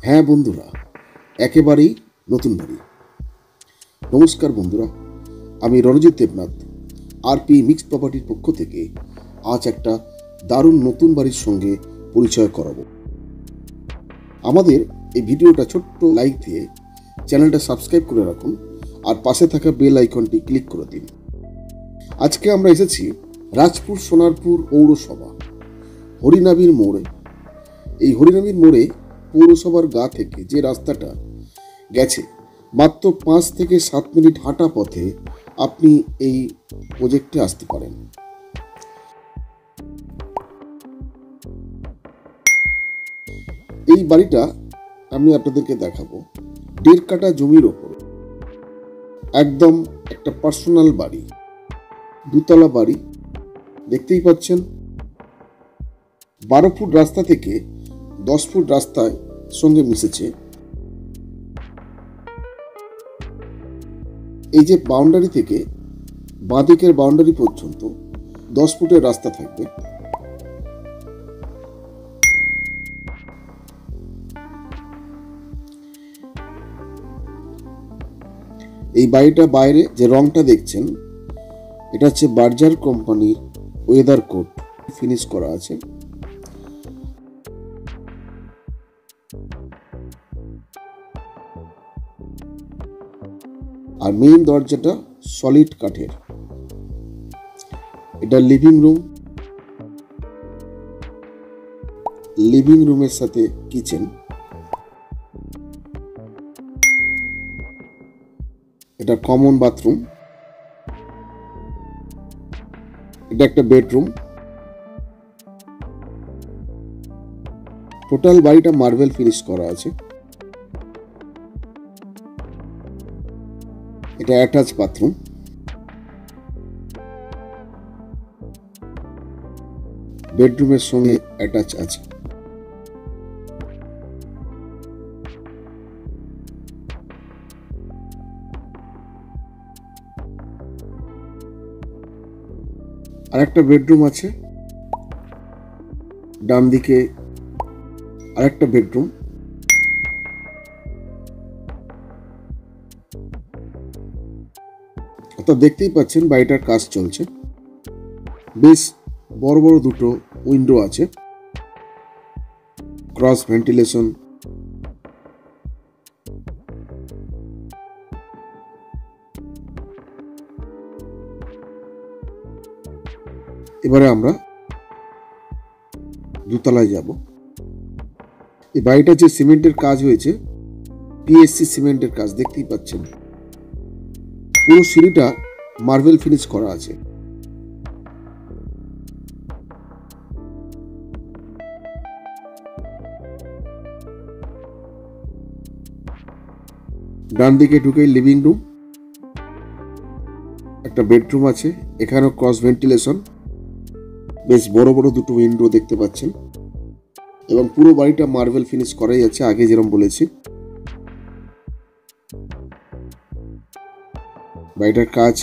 হ্যাঁ বন্ধুরা, একেবারেই নতুন বাড়ি। নমস্কার বন্ধুরা, আমি রণজিৎ দেবনাথ আরপি মিক্সড প্রপার্টির পক্ষ থেকে আজ একটা দারুণ নতুন বাড়ির সঙ্গে পরিচয় করাবো। আমাদের এই ভিডিওটা ছোট্ট লাইক দিয়ে চ্যানেলটা সাবস্ক্রাইব করে রাখুন আর পাশে থাকা বেল আইকনটি ক্লিক করে দিন। আজকে আমরা এসেছি রাজপুর সোনারপুর পৌরসভা হরিনাবির মোড়ে। এই হরিনাবির মোড়ে পৌরসভার গা থেকে যে রাস্তাটা গেছে, মাত্র 5 থেকে 7 মিনিট হাঁটা পথে আপনি এই প্রজেক্টে আসতে পারেন। এই বাড়িটা আমি আপনাদেরকে দেখাবো 1.5 কাঠা জমির ওপরে, একদম একটা পার্সোনাল বাড়ি, দুতলা বাড়ি। দেখতেই পাচ্ছেন 12 ফুট রাস্তা থেকে 10 ফুট রাস্তায় সঙ্গে মিশেছে। এই যে বাউন্ডারি থেকে বাঁদিকের বাউন্ডারি পর্যন্ত 10 ফুটের রাস্তা থাকবে। এই বাড়িটা বাইরে যে রংটা দেখছেন, এটা হচ্ছে বার্জার কোম্পানির ওয়েদার কোট ফিনিশ করা আছে। আর মেইন দরজাটা সলিড কাঠের। এটা লিভিং রুমের সাথে কিচেন। এটা কমন বাথরুম। এটা একটা বেডরুম। টোটাল বাড়িটা মার্বেল ফিনিশ করা আছে। এটা অ্যাটাচ বাথরুম। বেডরুমের সঙ্গে অ্যাটাচ আছে। আর একটা বেডরুম আছে ডান দিকে, আর একটা বেডরুম। অর্থাৎ দেখতেই পাচ্ছেন বাড়িটার কাজ চলছে। বেশ বড় বড় দুটো উইন্ডো আছে, ক্রস ভেন্টিলেশন। এবারে আমরা দোতলায় যাব। এই বাড়িটা যে সিমেন্টের কাজ হয়েছে, পিএসসি সিমেন্টের কাজ, দেখতেই পাচ্ছেন। পুরো সিঁড়িটা মার্বেল ফিনিশ করা আছে। ডান দিকে ঢুকে লিভিং রুম, একটা বেডরুম আছে, এখানেও ক্রস ভেন্টিলেশন। বেশ বড় বড় দুটো উইন্ডো দেখতে পাচ্ছেন এবং পুরো বাড়িটা মার্বেল ফিনিশ করাই আছে, আগে যেরকম বলেছি। বাড়িটার কাজ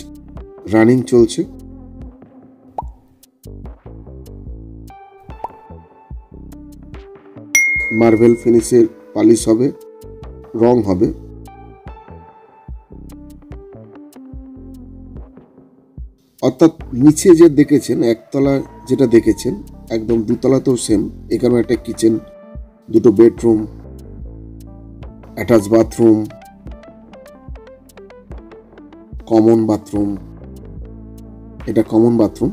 রানিং চলছে। মার্বেল ফিনিশের পালিশ হবে, রং হবে। অর্থাৎ নিচে যে দেখেছেন একতলা, যেটা দেখেছেন একদম দুতলাতেও সেম। এখানে একটা কিচেন, দুটো bedroom, attach bathroom, common bathroom. এটা কমন বাথরুম।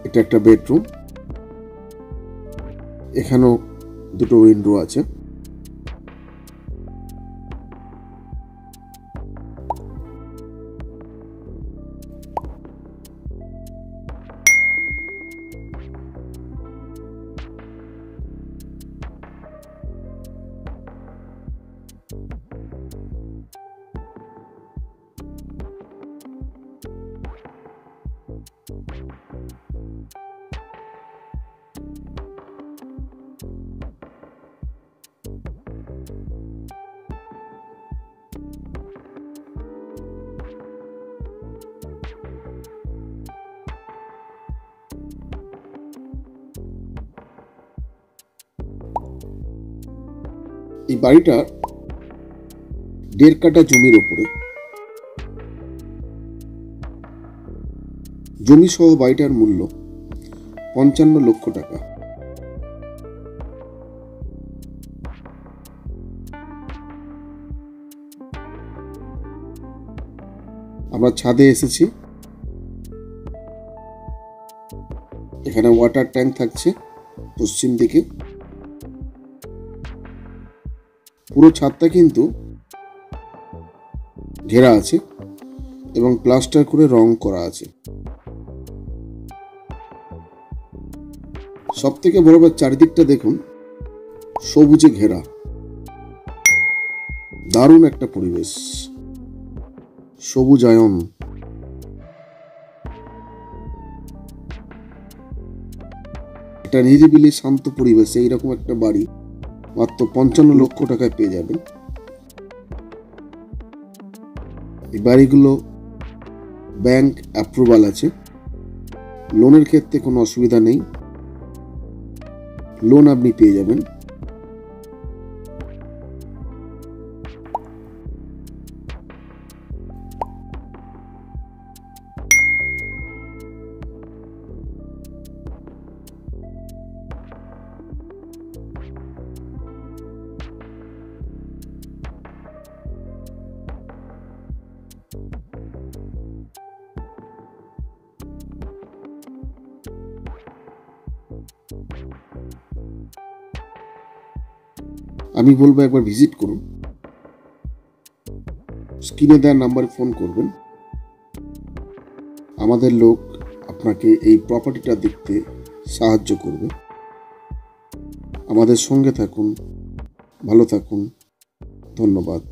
এটা একটা বেডরুম। এখানেও দুটো উইন্ডো আছে। এই বাড়িটা 1.5 কাঠা জমির ওপরে। জমি সহ বাড়িটার মূল্য 55 লক্ষ টাকা। আমরা ছাদে এসেছি। এখানে ওয়াটার ট্যাঙ্ক থাকছে পশ্চিম দিকে। পুরো ছাদটা কিন্তু ঘেরা আছে এবং প্লাস্টার করে রং করা আছে। সব থেকে বড় ব্যাপার, চারিদিকটা দেখুন সবুজে ঘেরা, দারুণ একটা পরিবেশ, সবুজায়ন। একটা নিরিবিলি শান্ত পরিবেশে এইরকম একটা বাড়ি মাত্র 55 লক্ষ টাকায় পেয়ে যাবেন। এই বাড়িগুলো ব্যাংক অ্যাপ্রুভাল আছে, লোনের ক্ষেত্রে কোনো অসুবিধা নেই, লোন আপনি পেয়ে যাবেন। আমি বলবো একবার ভিজিট করুন, স্ক্রিনে দেওয়া নাম্বারে ফোন করবেন। আমাদের লোক আপনাকে এই প্রপার্টিটা দেখতে সাহায্য করবে। আমাদের সঙ্গে থাকুন, ভালো থাকুন, ধন্যবাদ।